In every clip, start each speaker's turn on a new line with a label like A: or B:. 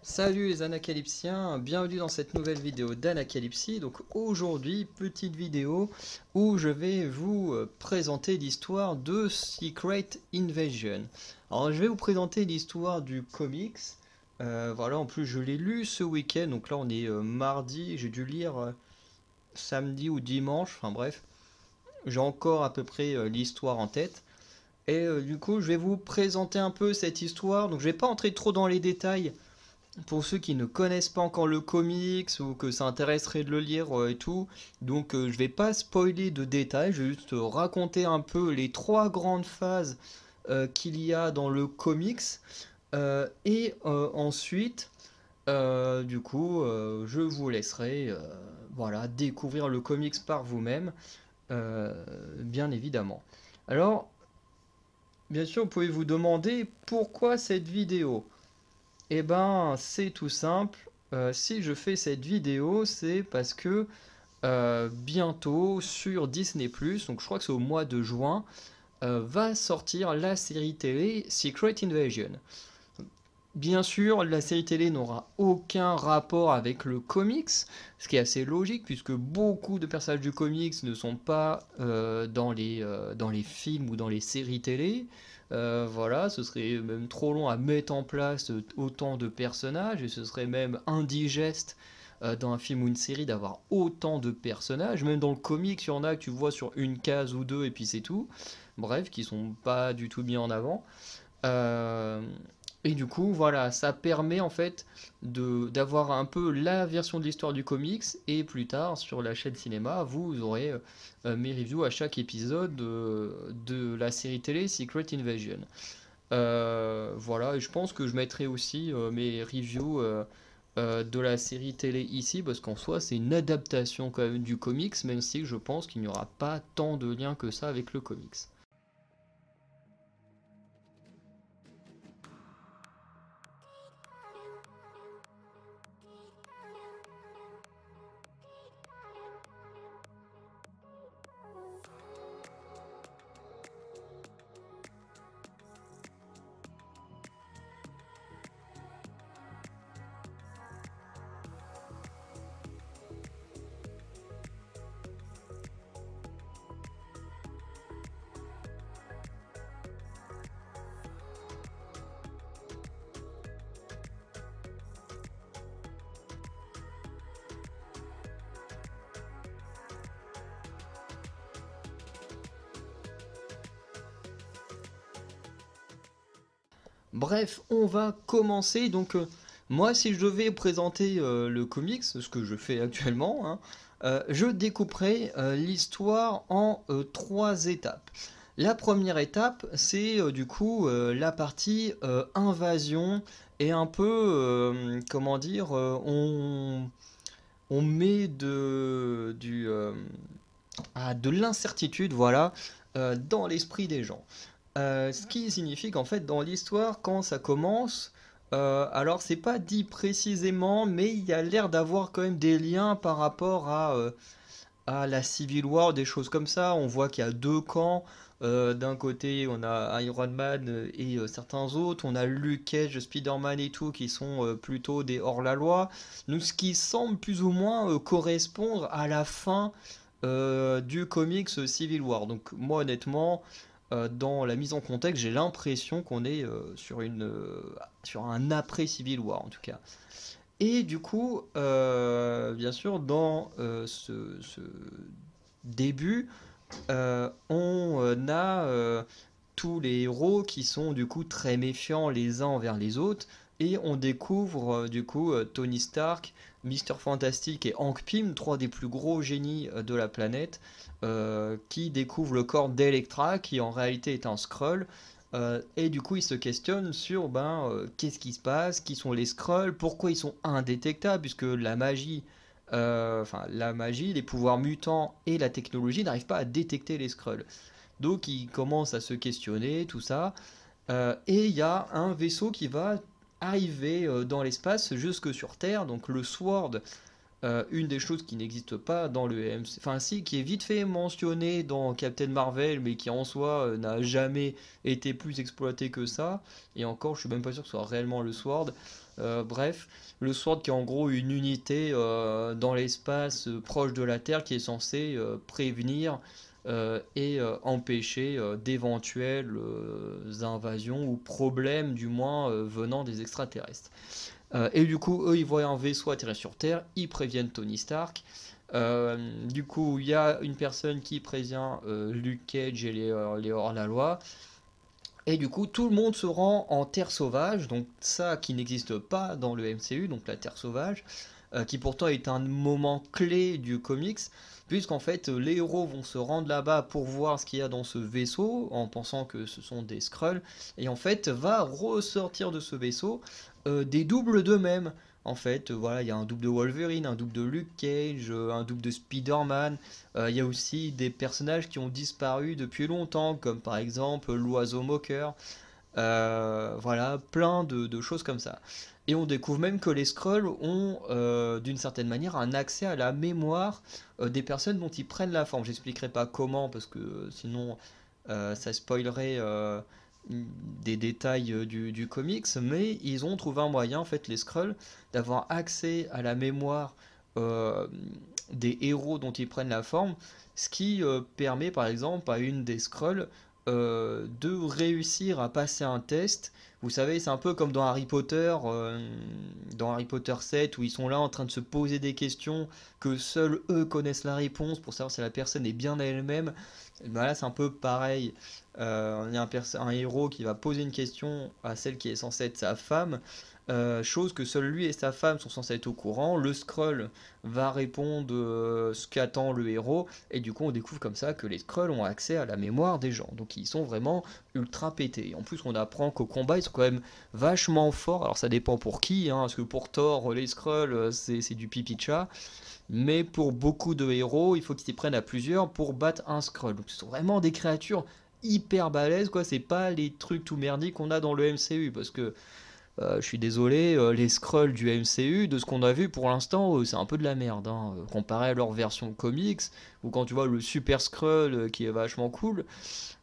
A: Salut les Anacalypsiens, bienvenue dans cette nouvelle vidéo d'Anacalypsie. Donc aujourd'hui, petite vidéo où je vais vous présenter l'histoire de Secret Invasion. Alors je vais vous présenter l'histoire du comics. Voilà, en plus je l'ai lu ce week-end, donc là on est mardi, j'ai dû lire samedi ou dimanche, enfin bref, j'ai encore à peu près l'histoire en tête. Et du coup je vais vous présenter un peu cette histoire, donc je vais pas entrer trop dans les détails pour ceux qui ne connaissent pas encore le comics ou que ça intéresserait de le lire et tout. Donc je vais pas spoiler de détails, je vais juste raconter un peu les trois grandes phases qu'il y a dans le comics. Ensuite, je vous laisserai voilà, découvrir le comics par vous-même, bien évidemment. Alors, bien sûr, vous pouvez vous demander pourquoi cette vidéo. Eh ben, c'est tout simple. Si je fais cette vidéo, c'est parce que bientôt sur Disney+, donc je crois que c'est au mois de juin, va sortir la série télé Secret Invasion. Bien sûr, la série télé n'aura aucun rapport avec le comics, ce qui est assez logique puisque beaucoup de personnages du comics ne sont pas dans les films ou dans les séries télé. Voilà, ce serait même trop long à mettre en place autant de personnages et ce serait même indigeste dans un film ou une série d'avoir autant de personnages. Même dans le comics, il y en a que tu vois sur une case ou deux et puis c'est tout. Bref, qui sont pas du tout mis en avant. Euh, et du coup, voilà, ça permet en fait d'avoir un peu la version de l'histoire du comics et plus tard sur la chaîne cinéma, vous aurez mes reviews à chaque épisode de la série télé Secret Invasion. Voilà, et je pense que je mettrai aussi mes reviews de la série télé ici parce qu'en soi c'est une adaptation quand même du comics, même si je pense qu'il n'y aura pas tant de liens que ça avec le comics. Bref, on va commencer. Donc, moi, si je devais présenter le comics, ce que je fais actuellement, hein, je découperai l'histoire en trois étapes. La première étape, c'est du coup la partie invasion et un peu, comment dire, on met de l'incertitude, voilà, dans l'esprit des gens. Ce qui signifie qu'en fait, dans l'histoire, quand ça commence, alors c'est pas dit précisément, mais il y a l'air d'avoir quand même des liens par rapport à la Civil War, des choses comme ça. On voit qu'il y a deux camps. D'un côté, on a Iron Man et certains autres. On a Luke Cage, Spider-Man et tout, qui sont plutôt des hors-la-loi. Donc, ce qui semble plus ou moins correspondre à la fin du comics Civil War. Donc, moi, honnêtement, dans la mise en contexte, j'ai l'impression qu'on est sur un après Civil War, en tout cas. Et du coup, bien sûr, dans ce début, on a tous les héros qui sont du coup très méfiants les uns envers les autres, et on découvre du coup Tony Stark, Mister Fantastic et Hank Pym, trois des plus gros génies de la planète, qui découvrent le corps d'Electra, qui en réalité est un Skrull. Et du coup, ils se questionnent sur qu'est-ce qui se passe, qui sont les Skrulls, pourquoi ils sont indétectables, puisque la magie, les pouvoirs mutants et la technologie n'arrivent pas à détecter les Skrulls. Donc, ils commencent à se questionner, tout ça. Et il y a un vaisseau qui va arriver dans l'espace jusque sur Terre, donc le Sword, une des choses qui n'existe pas dans le MCU, enfin si, qui est vite fait mentionné dans Captain Marvel, mais qui en soi n'a jamais été plus exploité que ça. Et encore, je suis même pas sûr que ce soit réellement le Sword. Bref, le Sword qui est en gros une unité dans l'espace proche de la Terre qui est censée prévenir et empêcher d'éventuelles invasions ou problèmes du moins venant des extraterrestres. Et du coup, eux, ils voient un vaisseau atterrir sur Terre, ils préviennent Tony Stark. Du coup, il y a une personne qui prévient Luke Cage et les hors-la-loi. Et du coup, tout le monde se rend en Terre sauvage, donc ça qui n'existe pas dans le MCU, donc la Terre sauvage, qui pourtant est un moment clé du comics, puisqu'en fait les héros vont se rendre là-bas pour voir ce qu'il y a dans ce vaisseau, en pensant que ce sont des Skrulls, et en fait va ressortir de ce vaisseau des doubles d'eux-mêmes. En fait, voilà, il y a un double de Wolverine, un double de Luke Cage, un double de Spider-Man. Il y a aussi des personnages qui ont disparu depuis longtemps, comme par exemple l'oiseau moqueur. Voilà, plein de choses comme ça. Et on découvre même que les Skrulls ont, d'une certaine manière, un accès à la mémoire des personnes dont ils prennent la forme. J'expliquerai pas comment, parce que sinon ça spoilerait des détails du comics, mais ils ont trouvé un moyen, en fait, les Skrulls, d'avoir accès à la mémoire euh, des héros dont ils prennent la forme, ce qui permet, par exemple, à une des Skrulls de réussir à passer un test. Vous savez, c'est un peu comme dans Harry Potter 7, où ils sont là en train de se poser des questions, que seuls eux connaissent la réponse pour savoir si la personne est bien elle-même. Ben là, c'est un peu pareil. Il y a un héros qui va poser une question à celle qui est censée être sa femme, chose que seul lui et sa femme sont censés être au courant. Le Skrull va répondre ce qu'attend le héros, et du coup on découvre comme ça que les Skrulls ont accès à la mémoire des gens, donc ils sont vraiment ultra pétés. Et en plus on apprend qu'au combat ils sont quand même vachement forts, alors ça dépend pour qui, hein, parce que pour Thor les Skrulls c'est du pipi de chat, mais pour beaucoup de héros il faut qu'ils s'y prennent à plusieurs pour battre un Skrull, donc ce sont vraiment des créatures hyper balèzes, quoi. C'est pas les trucs tout merdiques qu'on a dans le MCU, parce que je suis désolé, les Skrulls du MCU, de ce qu'on a vu pour l'instant, c'est un peu de la merde, hein, comparé à leur version comics, ou quand tu vois le Super Skrull qui est vachement cool.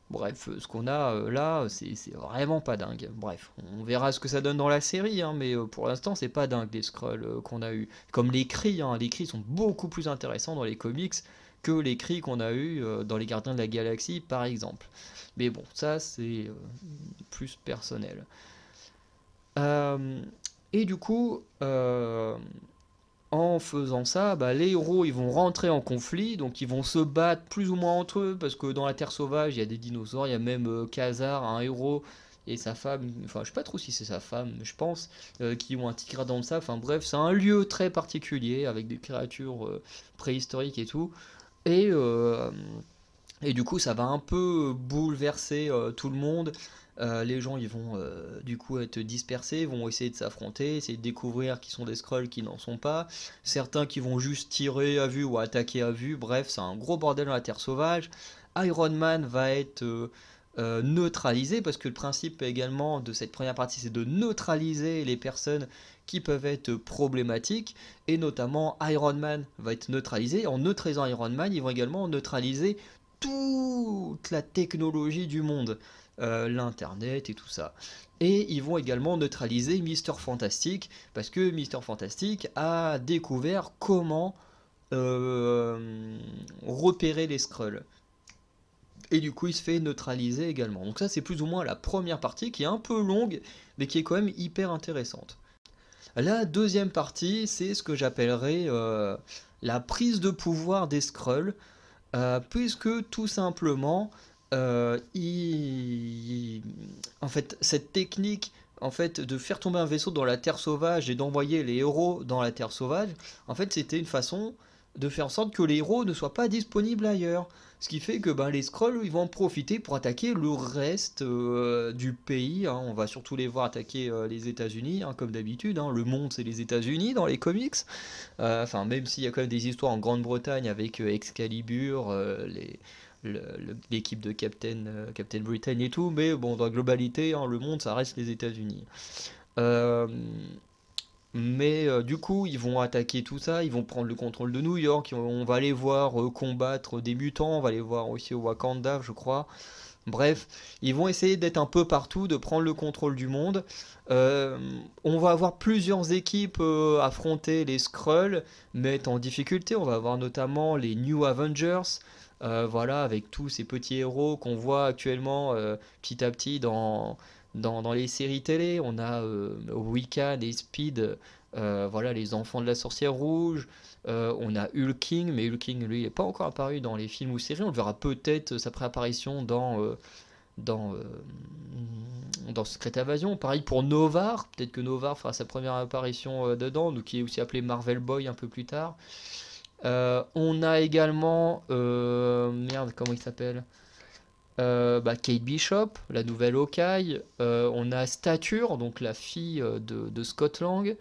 A: Bref, ce qu'on a là, c'est vraiment pas dingue. Bref, on verra ce que ça donne dans la série, hein, mais pour l'instant, c'est pas dingue les Skrulls qu'on a eu. Comme les cris, hein, les cris sont beaucoup plus intéressants dans les comics que les cris qu'on a eu dans les Gardiens de la Galaxie, par exemple. Mais bon, ça, c'est plus personnel. Euh, et du coup, en faisant ça, bah, les héros ils vont rentrer en conflit, donc ils vont se battre plus ou moins entre eux, parce que dans la Terre sauvage il y a des dinosaures, il y a même Khazar, un héros, et sa femme, enfin je sais pas trop si c'est sa femme, mais je pense, qui ont un Tigradon de ça, enfin bref, c'est un lieu très particulier, avec des créatures préhistoriques et tout, et, euh, et du coup, ça va un peu bouleverser tout le monde. Les gens, ils vont du coup être dispersés, vont essayer de s'affronter, essayer de découvrir qui sont des Skrulls, qui n'en sont pas. Certains qui vont juste tirer à vue ou attaquer à vue. Bref, c'est un gros bordel dans la Terre sauvage. Iron Man va être neutralisé, parce que le principe également de cette première partie, c'est de neutraliser les personnes qui peuvent être problématiques. Et notamment, Iron Man va être neutralisé. En neutralisant Iron Man, ils vont également neutraliser toute la technologie du monde, l'internet et tout ça. Et ils vont également neutraliser Mister Fantastic, parce que Mister Fantastic a découvert comment repérer les Skrulls. Et du coup, il se fait neutraliser également. Donc ça, c'est plus ou moins la première partie qui est un peu longue, mais qui est quand même hyper intéressante. La deuxième partie, c'est ce que j'appellerais la prise de pouvoir des Skrulls, puisque tout simplement, en fait, cette technique en fait, de faire tomber un vaisseau dans la Terre sauvage et d'envoyer les héros dans la Terre sauvage, en fait, c'était une façon de faire en sorte que les héros ne soient pas disponibles ailleurs. Ce qui fait que ben, les Skrulls ils vont en profiter pour attaquer le reste du pays, hein. On va surtout les voir attaquer les États-Unis, hein, comme d'habitude, hein. Le monde, c'est les États-Unis dans les comics. Enfin, même s'il y a quand même des histoires en Grande-Bretagne avec Excalibur, l'équipe de Captain Britain et tout, mais bon, dans la globalité, hein, le monde, ça reste les États-Unis. Euh, Mais du coup, ils vont attaquer tout ça, ils vont prendre le contrôle de New York, on va les voir combattre des mutants, on va les voir aussi au Wakanda, je crois. Bref, ils vont essayer d'être un peu partout, de prendre le contrôle du monde. Euh, on va avoir plusieurs équipes affronter les Skrulls, mettre en difficulté. On va avoir notamment les New Avengers, voilà, avec tous ces petits héros qu'on voit actuellement petit à petit dans les séries télé. On a Wiccan et Speed, voilà, les enfants de la sorcière rouge. On a Hulking, mais Hulking, lui, n'est pas encore apparu dans les films ou séries. On le verra peut-être sa préapparition dans, euh, dans Secret Invasion. Pareil pour Novar, peut-être que Novar fera sa première apparition dedans, donc qui est aussi appelé Marvel Boy un peu plus tard. On a également, merde, comment il s'appelle, Kate Bishop, la nouvelle Hawkeye. On a Stature, donc la fille de Scott Lang.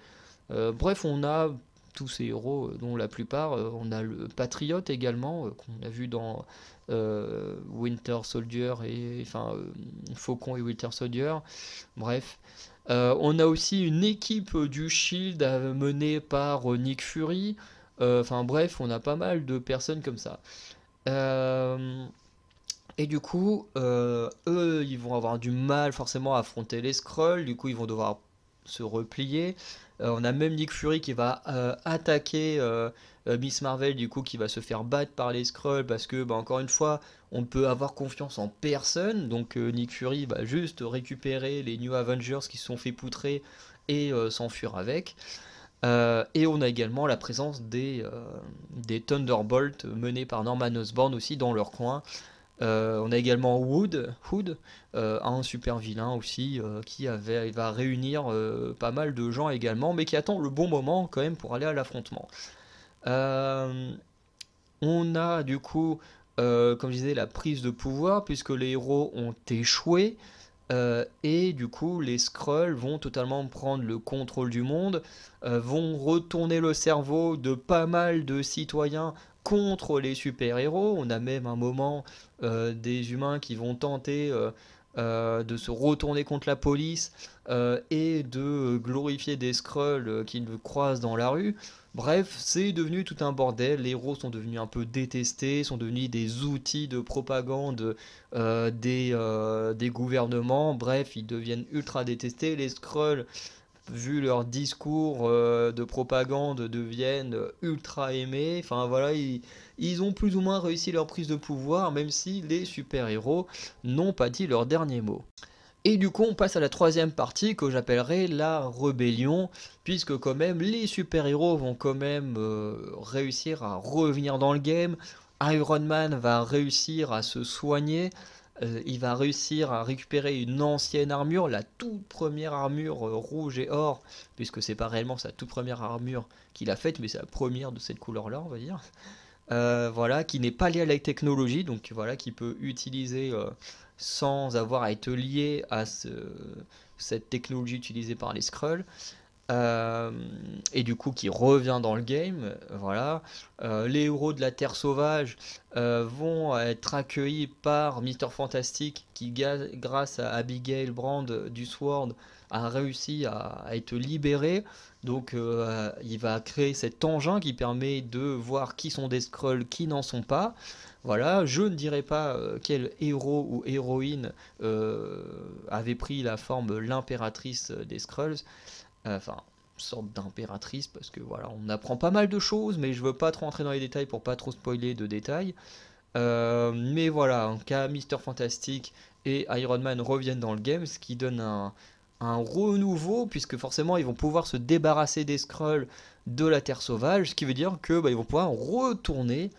A: Bref, on a tous ces héros, dont la plupart, on a le Patriote également, qu'on a vu dans Winter Soldier et enfin Faucon et Winter Soldier. Bref, on a aussi une équipe du Shield menée par Nick Fury. Enfin bref, on a pas mal de personnes comme ça. Euh, et du coup, eux, ils vont avoir du mal forcément à affronter les Skrulls. Du coup, ils vont devoir se replier. On a même Nick Fury qui va attaquer Miss Marvel, du coup, qui va se faire battre par les Skrulls parce que, bah, encore une fois, on ne peut avoir confiance en personne. Donc, Nick Fury va juste récupérer les New Avengers qui se sont fait poutrer et s'enfuir avec. Et on a également la présence des Thunderbolts menés par Norman Osborn aussi dans leur coin. On a également Hood, un super vilain aussi, il va réunir pas mal de gens également, mais qui attend le bon moment quand même pour aller à l'affrontement. Euh, on a du coup, comme je disais, la prise de pouvoir, puisque les héros ont échoué, et du coup les Skrulls vont totalement prendre le contrôle du monde, vont retourner le cerveau de pas mal de citoyens contre les super-héros. On a même un moment des humains qui vont tenter de se retourner contre la police et de glorifier des Skrulls qu'ils croisent dans la rue. Bref, c'est devenu tout un bordel. Les héros sont devenus un peu détestés, sont devenus des outils de propagande des gouvernements. Bref, ils deviennent ultra détestés. Les Skrulls, vu leur discours de propagande, deviennent ultra aimés. Enfin voilà, ils ont plus ou moins réussi leur prise de pouvoir, même si les super-héros n'ont pas dit leur dernier mot. Et du coup, on passe à la troisième partie que j'appellerai la rébellion, puisque quand même les super-héros vont quand même réussir à revenir dans le game. Iron Man va réussir à se soigner, il va réussir à récupérer une ancienne armure, la toute première armure rouge et or, puisque c'est pas réellement sa toute première armure qu'il a faite, mais c'est la première de cette couleur-là, on va dire. Voilà, qui n'est pas lié à la technologie, donc voilà, qui peut utiliser sans avoir à être lié à cette technologie utilisée par les Skrulls. Euh, et du coup qui revient dans le game, voilà. Les héros de la Terre sauvage vont être accueillis par Mister Fantastic qui, grâce à Abigail Brand du Sword, a réussi à être libéré. Donc il va créer cet engin qui permet de voir qui sont des Skrulls, qui n'en sont pas. Voilà, je ne dirais pas quel héros ou héroïne avait pris la forme l'impératrice des Skrulls. Enfin, une sorte d'impératrice, parce que voilà, on apprend pas mal de choses, mais je veux pas trop rentrer dans les détails pour pas trop spoiler de détails. Mais voilà, en cas Mister Fantastic et Iron Man reviennent dans le game, ce qui donne un renouveau, puisque forcément ils vont pouvoir se débarrasser des Skrulls de la Terre sauvage, ce qui veut dire que ils vont pouvoir retourner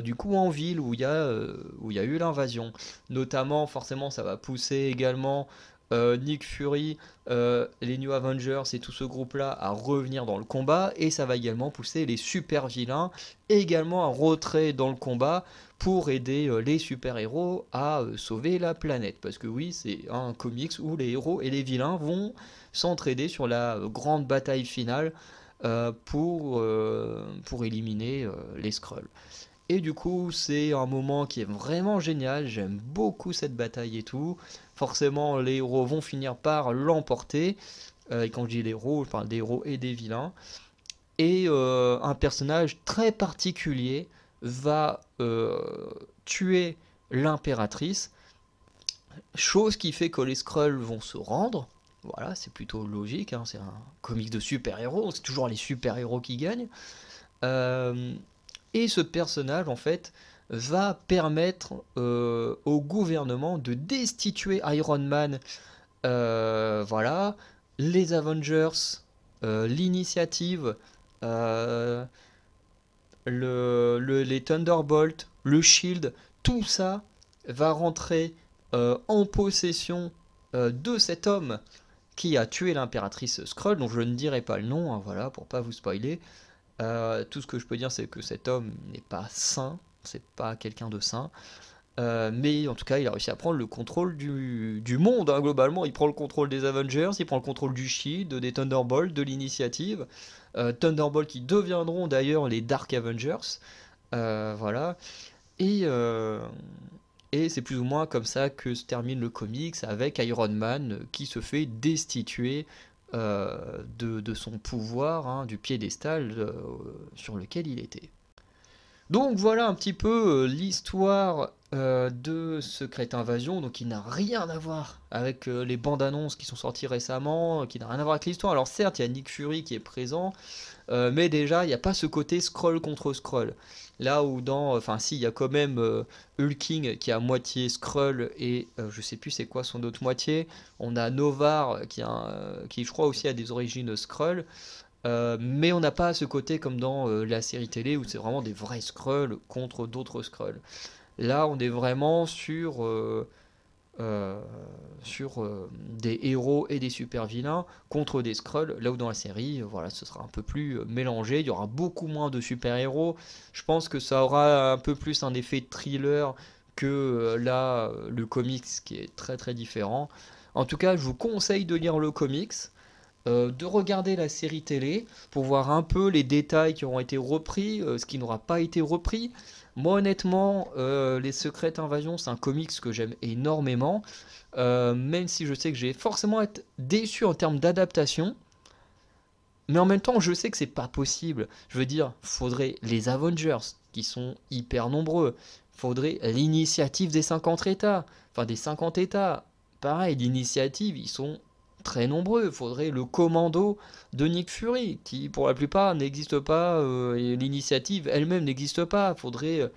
A: du coup en ville où il y a eu l'invasion. Notamment, forcément, ça va pousser également Nick Fury, les New Avengers et tout ce groupe-là à revenir dans le combat, et ça va également pousser les super vilains également à rentrer dans le combat pour aider les super-héros à sauver la planète. Parce que oui, c'est un comics où les héros et les vilains vont s'entraider sur la grande bataille finale pour éliminer les Skrulls. Et du coup, c'est un moment qui est vraiment génial. J'aime beaucoup cette bataille et tout. Forcément, les héros vont finir par l'emporter. Et quand je dis les héros, je parle des héros et des vilains. Et un personnage très particulier va tuer l'impératrice, chose qui fait que les Skrulls vont se rendre. Voilà, c'est plutôt logique, hein, c'est un comics de super-héros, c'est toujours les super-héros qui gagnent. Euh, et ce personnage, en fait, va permettre au gouvernement de destituer Iron Man, voilà, les Avengers, l'initiative, euh, les Thunderbolts, le Shield, tout ça va rentrer en possession de cet homme qui a tué l'impératrice Skrull, dont je ne dirai pas le nom, hein, voilà, pour pas vous spoiler. Tout ce que je peux dire, c'est que cet homme n'est pas sain, c'est pas quelqu'un de sain. Mais en tout cas, il a réussi à prendre le contrôle du monde, hein, globalement. Il prend le contrôle des Avengers, il prend le contrôle du Shield, des Thunderbolts, de l'initiative. Thunderbolts qui deviendront d'ailleurs les Dark Avengers. Voilà. Et, euh, et c'est plus ou moins comme ça que se termine le comics, avec Iron Man qui se fait destituer de son pouvoir, hein, du piédestal sur lequel il était. Donc voilà un petit peu l'histoire de Secret Invasion, donc qui n'a rien à voir avec les bandes annonces qui sont sorties récemment, qui n'a rien à voir avec l'histoire. Alors certes, il y a Nick Fury qui est présent, mais déjà, il n'y a pas ce côté Skrull contre Skrull. Là où dans... Enfin si, il y a quand même Hulking qui est à moitié Skrull et je sais plus c'est quoi son autre moitié. On a Novar qui je crois aussi a des origines Skrull. Mais on n'a pas ce côté comme dans la série télé où c'est vraiment des vrais Skrulls contre d'autres Skrulls. Là, on est vraiment sur des héros et des super vilains contre des Skrulls. Là où dans la série, voilà, ce sera un peu plus mélangé. Il y aura beaucoup moins de super héros. Je pense que ça aura un peu plus un effet thriller que là le comics qui est très très différent. En tout cas, je vous conseille de lire le comics, de regarder la série télé pour voir un peu les détails qui auront été repris, ce qui n'aura pas été repris. Moi honnêtement, Les Secrètes Invasions, c'est un comics que j'aime énormément, même si je sais que je vais forcément être déçu en termes d'adaptation, mais en même temps je sais que c'est pas possible. Je veux dire, faudrait les Avengers, qui sont hyper nombreux, faudrait l'initiative des 50 États, enfin des 50 États, pareil, l'initiative, ils sont très nombreux. Il faudrait le commando de Nick Fury, qui pour la plupart n'existe pas, et l'initiative elle-même n'existe pas. Faudrait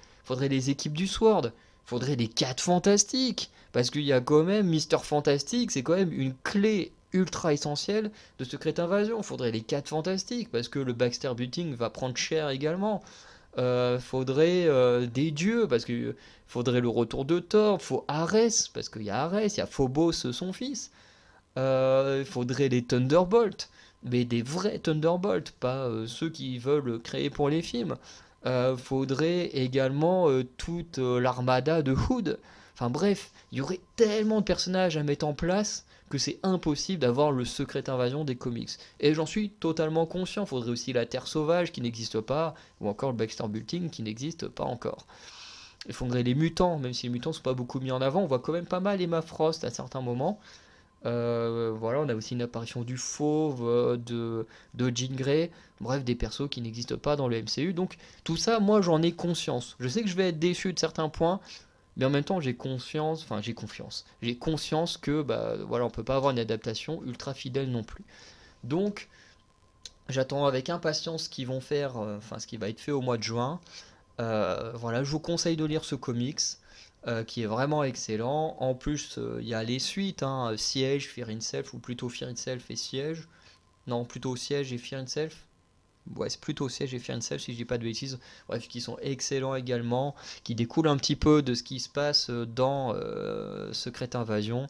A: les équipes du Sword, faudrait les 4 Fantastiques, parce qu'il y a quand même Mister Fantastic, c'est quand même une clé ultra essentielle de Secret Invasion. Faudrait les 4 Fantastiques, parce que le Baxter Building va prendre cher également. Faudrait des dieux, parce que faudrait le retour de Thor, faut Ares, parce qu'il y a Ares, il y a Phobos, son fils. Il faudrait des Thunderbolts, mais des vrais Thunderbolts, pas ceux qui veulent créer pour les films. Faudrait également toute l'armada de Hood. Enfin bref, il y aurait tellement de personnages à mettre en place que c'est impossible d'avoir le Secret Invasion des comics. Et j'en suis totalement conscient. Il faudrait aussi la Terre Sauvage qui n'existe pas, ou encore le Baxter Building qui n'existe pas encore. Il faudrait les mutants, même si les mutants ne sont pas beaucoup mis en avant. On voit quand même pas mal Emma Frost à certains moments. Voilà, on a aussi une apparition du Fauve, de Jean Grey, bref, des persos qui n'existent pas dans le MCU. Donc tout ça, moi j'en ai conscience. Je sais que je vais être déçu de certains points, mais en même temps j'ai confiance, enfin j'ai confiance. J'ai conscience que bah voilà, on peut pas avoir une adaptation ultra fidèle non plus. Donc j'attends avec impatience ce qu'ils vont faire, enfin ce qui va être fait au mois de juin. Voilà, je vous conseille de lire ce comics. Qui est vraiment excellent. En plus, il y a les suites, hein, Siege, Fear Itself, ou plutôt Fear Itself et Siege. Non, plutôt Siege et Fear Itself. Ouais, c'est plutôt Siege et Fear Itself si je dis pas de bêtises. Bref, qui sont excellents également, qui découlent un petit peu de ce qui se passe dans Secret Invasion.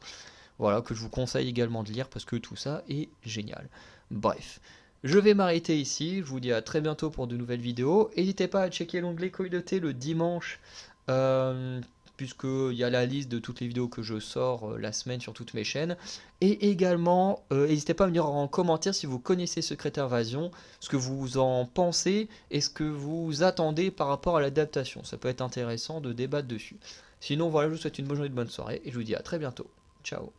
A: Voilà, que je vous conseille également de lire parce que tout ça est génial. Bref. Je vais m'arrêter ici, je vous dis à très bientôt pour de nouvelles vidéos. N'hésitez pas à checker l'onglet communauté le dimanche, puisqu'il y a la liste de toutes les vidéos que je sors la semaine sur toutes mes chaînes. Et également, n'hésitez pas à me dire en commentaire si vous connaissez Secret Invasion, ce que vous en pensez et ce que vous attendez par rapport à l'adaptation. Ça peut être intéressant de débattre dessus. Sinon, voilà, je vous souhaite une bonne journée, de bonne soirée et je vous dis à très bientôt. Ciao.